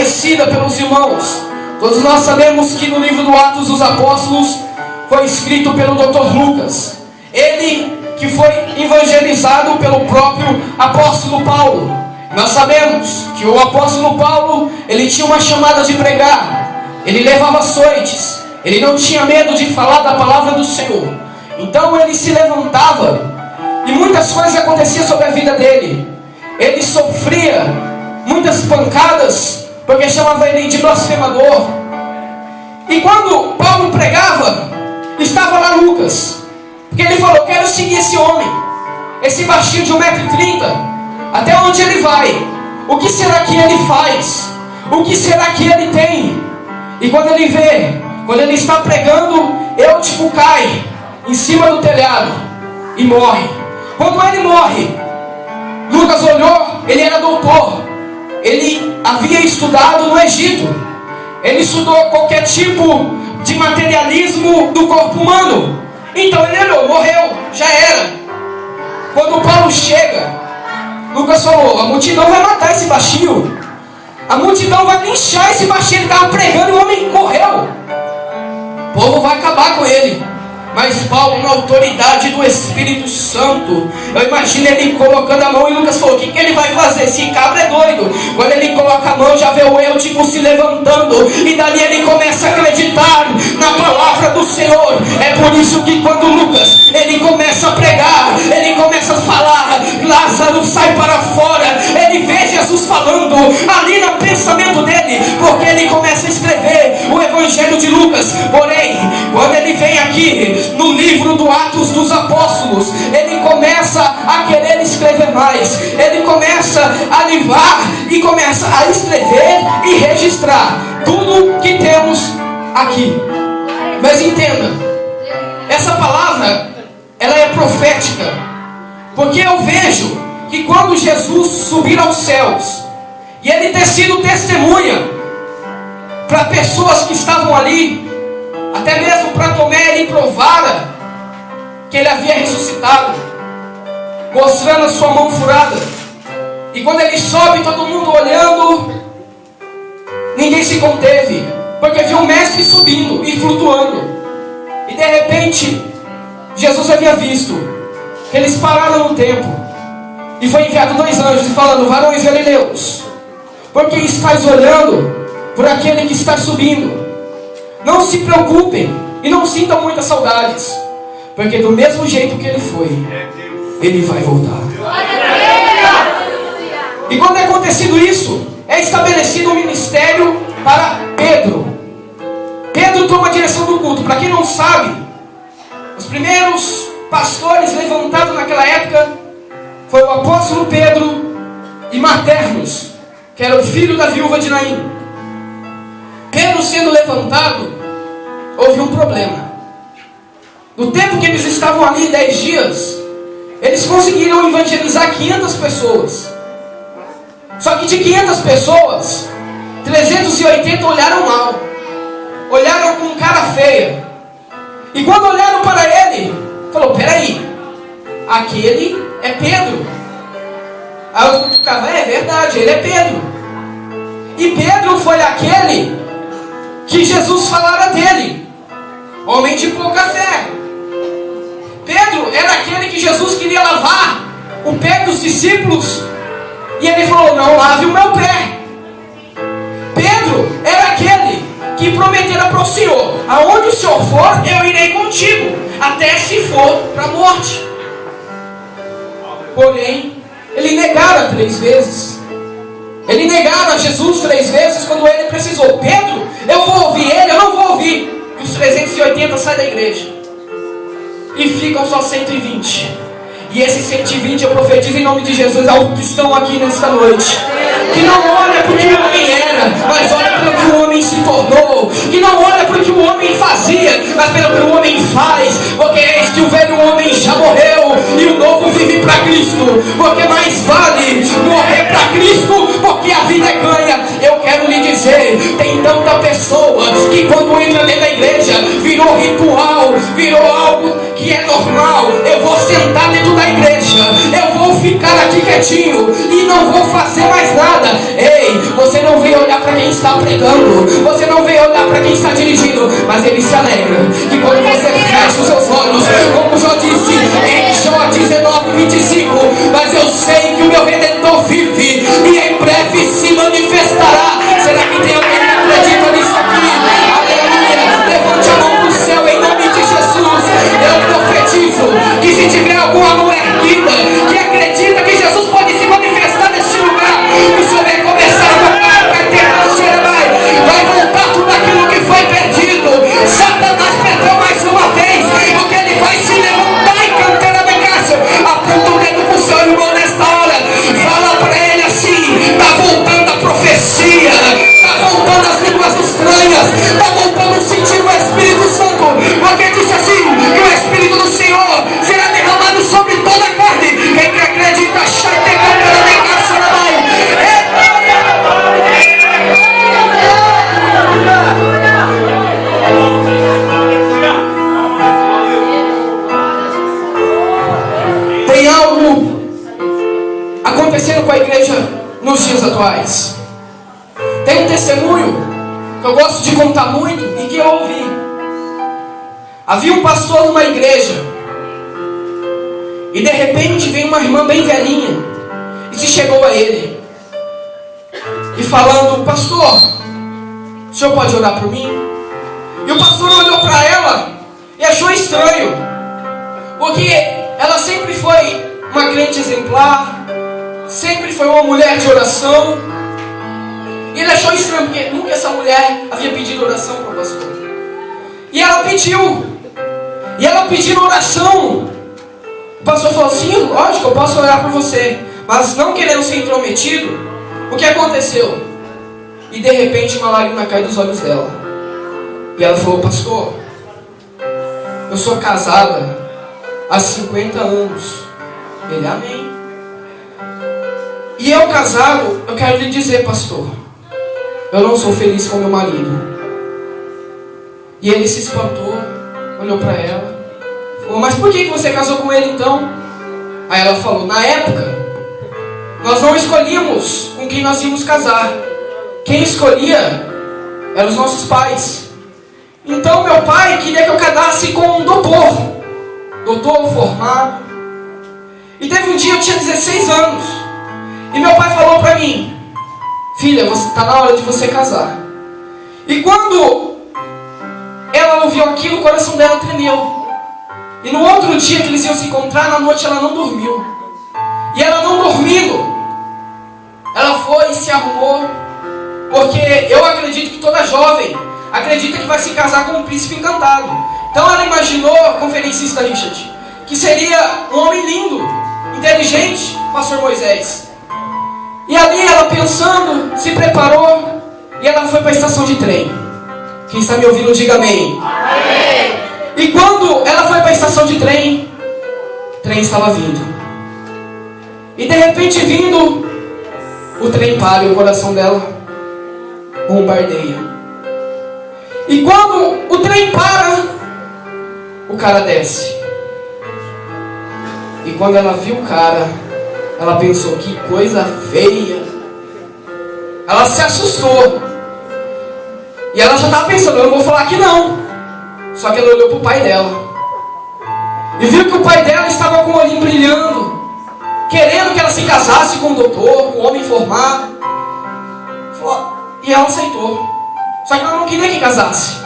conhecida pelos irmãos. Todos nós sabemos que no livro do Atos dos Apóstolos foi escrito pelo Dr. Lucas. Ele que foi evangelizado pelo próprio apóstolo Paulo. Nós sabemos que o apóstolo Paulo, ele tinha uma chamada de pregar. Ele levava açoites. Ele não tinha medo de falar da palavra do Senhor. Então ele se levantava e muitas coisas aconteciam sobre a vida dele. Ele sofria muitas pancadas porque chamava ele de blasfemador. E quando Paulo pregava, estava lá Lucas, porque ele falou: quero seguir esse homem, esse baixinho de 1,30 m, até onde ele vai? O que será que ele faz? O que será que ele tem? E quando ele vê, quando ele está pregando, Eutico cai em cima do telhado e morre. Quando ele morre, Lucas olhou, ele era doutor. Ele havia estudado no Egito. Ele estudou qualquer tipo de materialismo do corpo humano. Então ele olhou, morreu, já era. Quando Paulo chega, Lucas falou: a multidão vai matar esse baixinho. A multidão vai linchar esse baixinho. Ele estava pregando e o homem morreu. O povo vai acabar com ele. Mas Paulo, na autoridade do Espírito Santo, eu imagino ele colocando a mão, e Lucas falou: o que ele vai fazer? Esse cabra é doido. Quando ele coloca a mão, já vê o Eutico se levantando, e dali ele começa a acreditar na palavra do Senhor. É por isso que quando Lucas, ele começa a pregar, ele começa a falar: Lázaro, sai para fora. Ele vê Jesus falando ali no pensamento dele, porque ele começa a escrever o Evangelho de Lucas. Porém, quando ele vem aqui no livro do Atos dos Apóstolos, ele começa a querer escrever mais. Ele começa a livrar e começa a escrever e registrar tudo que temos aqui. Mas entenda, essa palavra, ela é profética, porque eu vejo que quando Jesus subir aos céus, e ele ter sido testemunha para pessoas que estavam ali, até mesmo para Tomé, ele provara que ele havia ressuscitado, mostrando a sua mão furada. E quando ele sobe, todo mundo olhando, ninguém se conteve, porque viu o mestre subindo e flutuando. E de repente, Jesus havia visto. Eles pararam no tempo, e foi enviado 2 anjos, e falando: varões galileus, por que estáis olhando por aquele que está subindo? Não se preocupem e não sintam muitas saudades, porque do mesmo jeito que ele foi, ele vai voltar. E quando é acontecido isso, é estabelecido um ministério para Pedro. Pedro toma a direção do culto. Para quem não sabe, os primeiros pastores levantados naquela época foi o apóstolo Pedro e Maternos, que era o filho da viúva de Naim. Pedro sendo levantado, houve um problema. No tempo que eles estavam ali, 10 dias, eles conseguiram evangelizar 500 pessoas. Só que de 500 pessoas, 380 olharam mal, olharam com cara feia. E quando olharam para ele, falou: peraí, aquele é Pedro. Aí eu ficava: é verdade, ele é Pedro. E Pedro foi aquele que Jesus falara dele, homem de pouca fé. Pedro era aquele que Jesus queria lavar o pé dos discípulos, e ele falou: não lave o meu pé. Pedro era aquele que prometera para o Senhor: aonde o Senhor for, eu irei contigo, até se for para a morte. Porém, ele negara 3 vezes. Ele negara Jesus 3 vezes quando ele precisou. Pedro, eu vou ouvir ele, eu não vou ouvir. E os 380 saem da igreja e ficam só 120. E esses 120 eu profetizo em nome de Jesus aos que estão aqui nesta noite, que não olha para o que o homem era, mas olha para o que o homem se tornou. Que não olha para o que o homem fazia, mas pelo que o homem faz. Porque eis que o velho homem já morreu e o novo vive para Cristo. Porque mais vale morrer para Cristo, porque a vida é ganha. Eu quero lhe dizer, tem tanta pessoa que quando entra dentro da igreja, virou ritual, virou algo que é normal. Eu vou sentar dentro da igreja, eu vou ficar aqui quietinho e não vou fazer mais nada. Ei, você não veio olhar para para quem está pregando, você não vem olhar para quem está dirigindo, mas ele se alegra. E quando você fecha os seus olhos, como Jó disse em Jó 19:25, mas eu sei que o meu Redentor vive e em breve se manifestará. Será que tem alguém que acredita nisso aqui? Aleluia! Levante a mão para o céu em nome de Jesus. Eu profetizo que se tiver alguma mão erguida que acredita que Jesus pode se manifestar neste lugar, o Senhor vai começar a tocar a carteira, vai voltar tudo aquilo que foi perdido. Satanás perdeu mais uma vez, porque ele vai se levantar e cantar a bagaça. Aponta o dedo para o seu irmão nesta hora, fala para ele assim: está voltando a profecia, está voltando as línguas estranhas, está voltando a sentir o Espírito Santo, porque disse assim, que o Espírito do Senhor será derramado sobre toda a carne. Quem que acredita, tem algo acontecendo com a igreja nos dias atuais. Tem um testemunho que eu gosto de contar muito e que eu ouvi. Havia um pastor numa igreja e de repente veio uma irmã bem velhinha e se chegou a ele e falando: pastor, o senhor pode orar por mim? E o pastor olhou para ela e achou estranho, porque ela sempre foi uma crente exemplar, sempre foi uma mulher de oração. E ele achou estranho, porque nunca essa mulher havia pedido oração para o pastor. E ela pediu. E ela pedindo oração. O pastor falou: sim, lógico, eu posso orar por você. Mas não querendo ser intrometido, o que aconteceu? E de repente uma lágrima cai dos olhos dela. E ela falou: pastor, eu sou casada há 50 anos. Ele: amém. E eu casado, eu quero lhe dizer, pastor, eu não sou feliz com meu marido. E ele se espantou, olhou para ela, falou: mas por que você casou com ele então? Aí ela falou: na época, nós não escolhíamos com quem nós íamos casar. Quem escolhia eram os nossos pais. Então meu pai queria que eu casasse com um doutor formado. E teve um dia, eu tinha 16 anos, e meu pai falou para mim: filha, está na hora de você casar. E quando ela ouviu aquilo, o coração dela tremeu. E no outro dia que eles iam se encontrar, na noite ela não dormiu. E ela não dormindo, ela foi e se arrumou, porque eu acredito que toda jovem acredita que vai se casar com um príncipe encantado. Então ela imaginou, conferencista Richard, que seria um homem lindo, inteligente, pastor Moisés. E ali ela pensando, se preparou e ela foi para a estação de trem. Quem está me ouvindo, diga amém. Amém. E quando ela foi para a estação de trem, o trem estava vindo. E de repente vindo, o trem para e o coração dela bombardeia. E quando o trem para, o cara desce. E quando ela viu o cara, ela pensou: que coisa feia. Ela se assustou. E ela já estava pensando: eu não vou falar que não. Só que ela olhou para o pai dela e viu que o pai dela estava com o olhinho brilhando, querendo que ela se casasse com um doutor, com um homem formado. E ela aceitou. Só que ela não queria que casasse.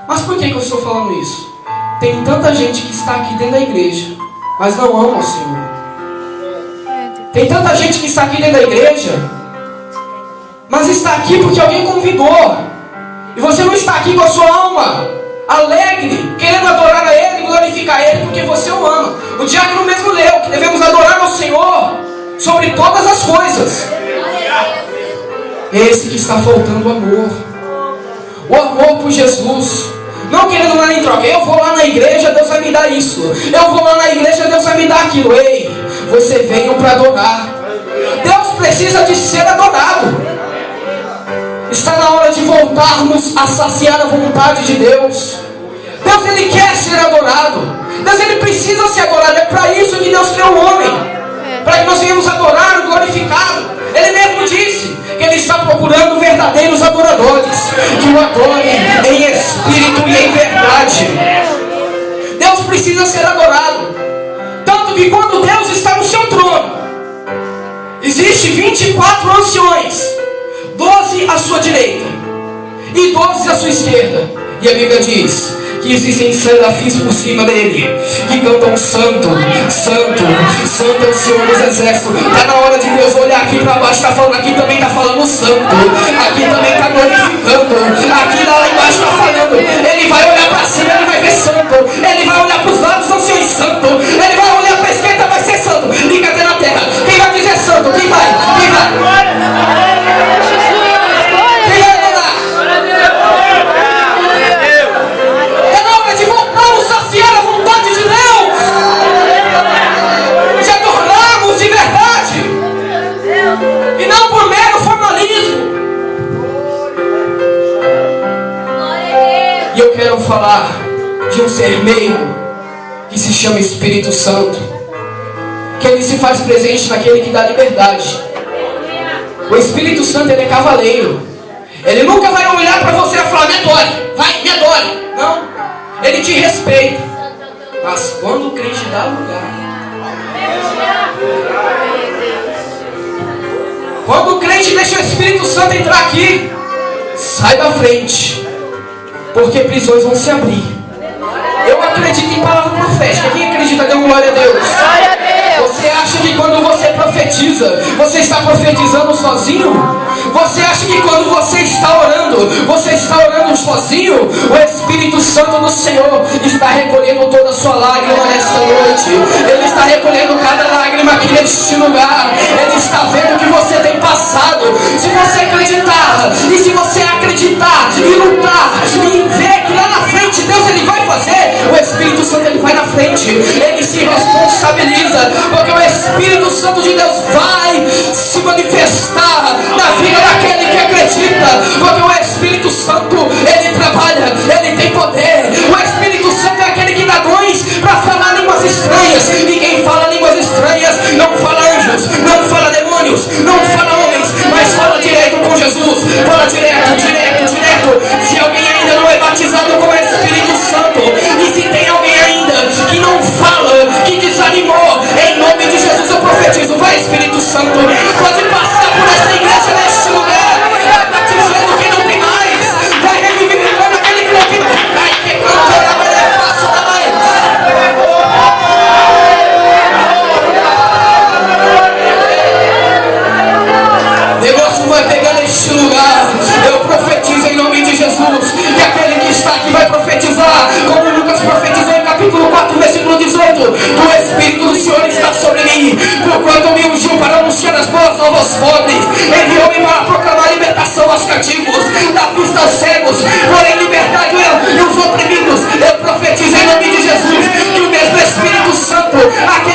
Mas por que eu estou falando isso? Tem tanta gente que está aqui dentro da igreja, mas não ama o Senhor. Tem tanta gente que está aqui dentro da igreja, mas está aqui porque alguém convidou. E você não está aqui com a sua alma alegre, querendo adorar a Ele, glorificar a Ele, porque você o ama. O diácono mesmo leu que devemos adorar ao Senhor sobre todas as coisas. Esse que está faltando o amor. O amor por Jesus. Não querendo nada em troca. Eu vou lá na igreja, Deus vai me dar isso. Eu vou lá na igreja, Deus vai me dar aquilo. Ei, você veio para adorar. Deus precisa de ser adorado. Está na hora de voltarmos a saciar a vontade de Deus. Deus, Ele quer ser adorado. Deus, Ele precisa ser adorado. É para isso que Deus criou o homem. Para que nós venhamos adorar o glorificado. Ele mesmo disse que Ele está procurando verdadeiros adoradores, que o adorem em espírito e em verdade. Deus precisa ser adorado. Tanto que quando Deus está no seu trono, existe 24 anciões, 12 à sua direita e 12 à sua esquerda. E a Bíblia diz que existem serafins por cima dele, que cantam santo, santo, santo é o Senhor dos exércitos. Está na hora de Deus olhar aqui para baixo, está falando, aqui também está falando santo, aqui também está glorificando, aqui lá embaixo está falando. Ele vai olhar para cima, ele vai ver santo, ele vai olhar para os lados, anciões santo, ele vai olhar para a esquerda, vai ser santo. E cadê na terra? Quem vai dizer santo? Quem vai? Quem vai? Eu quero falar de um ser meio que se chama Espírito Santo, que ele se faz presente naquele que dá liberdade. O Espírito Santo, ele é cavaleiro. Ele nunca vai olhar para você e falar, me adore, vai, me adore. Não, ele te respeita. Mas quando o crente dá lugar, quando o crente deixa o Espírito Santo entrar aqui, sai da frente, porque prisões vão se abrir. Eu acredito em palavra profética. Quem acredita, dê glória a Deus. Glória a Deus. Você acha que quando você profetiza, você está profetizando sozinho? Você acha que quando você está orando sozinho? O Espírito Santo do Senhor está recolhendo toda a sua lágrima nesta noite. Ele está recolhendo cada lágrima aqui neste lugar. Ele está vendo o que você tem passado. Se você acreditar, e se você acreditar e lutar e ver que lá na frente Deus ele vai fazer, o Espírito Santo ele vai na frente, ele se responsabiliza, porque o Espírito Santo de Deus vai se manifestar na vida daquele que acredita, porque o Espírito Santo ele trabalha, ele tem poder. O Espírito Santo é aquele que dá dons para falar línguas estranhas. Ninguém fala línguas estranhas, não fala anjos, não fala demônios, não fala homens, mas fala direto com Jesus, fala direto, direto, direto. Se alguém ainda não é batizado com o Espírito Santo, e se tem alguém ainda que não fala, que desanimou, em nome de Jesus eu profetizo, vai Espírito Santo, pode passar por essa igreja neste lugar, vai batizando quem não tem mais, vai revivendo aquele que não tem mais, vai que cantou na mulher, faço da mãe. Negócio vai pegar neste lugar. Eu profetizo em nome de Jesus que aquele que está aqui vai profetizar, como Lucas profetizou em capítulo 4, versículo 18: o Espírito do Senhor está sobre mim, porquanto me ungiu para anunciar as boas novas aos pobres, enviou-me para proclamar libertação aos cativos, dar vista aos cegos, porém liberdade e os oprimidos. Eu profetizo em nome de Jesus que o mesmo Espírito Santo, aquele